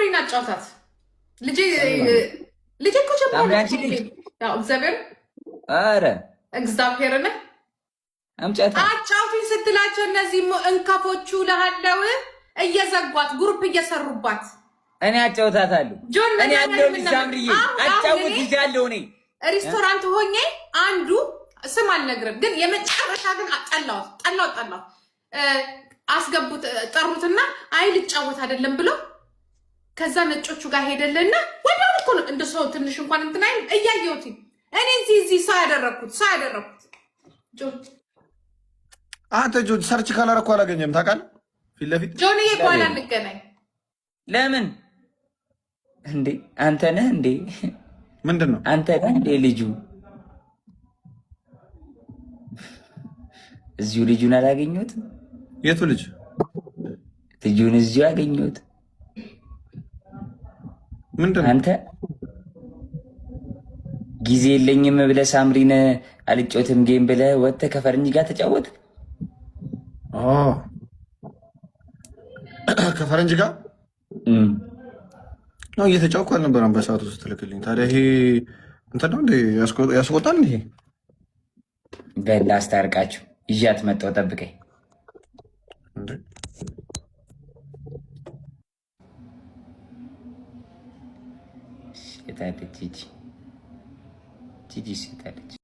ሳምሪን አጫውታት ልጄ እኮ ጀምራለች። ያው እግዚአብሔር ኧረ እግዚአብሔርን አምጫታ አጫውቲኝ ስትላቸው እነዚህ እንከፎቹ ለሃለው እየዘጓት ግሩፕ እየሰሩባት እኔ አጫውታታለሁ። እኔ ያለው ሳምሪዬ አጫውትሻለሁ። እኔ ሬስቶራንት ሆኜ አንዱ ስም አልነግርም፣ ግን የመጨረሻ ግን ጠላው አስገቡት ጠሩትና አይ ልጫወት አይደለም ብሎ ከዛ ነጮቹ ጋር ሄደልና ወዲያው እኮ እንደ ሰው ትንሽ እንኳን እንትን አይል እያየሁት እኔ እዚህ ሰው ያደረኩት አንተ ጆ ሰርች ካላረኩ አላገኘም። ታውቃለህ ፊት ለፊት ጆንዬ በኋላ እንገናኝ። ለምን እንዴ አንተ ነህ እንዴ? ምንድን ነው አንተ ነህ እንዴ ልጁ? እዚሁ ልጁን አላገኘሁትም። የቱ ልጅ? ልጁን እዚሁ አገኘሁት። ምንድን ነው አንተ ጊዜ የለኝም ብለህ ሳምሪን አልጮትም ጌም ብለህ ወጥተህ ከፈረንጅ ጋር ተጫወት። ከፈረንጅ ጋር ነው እየተጫወትኩ አልነበረም በሰዓቱ ስትልክልኝ። ታዲያ ይሄ እንትን ነው እንዴ ያስቆጣል? ይሄ በል አስታርቃችሁ ይዣት መጣሁ። ጠብቀኝ። ሴታለች ጂጂ ሴታለች።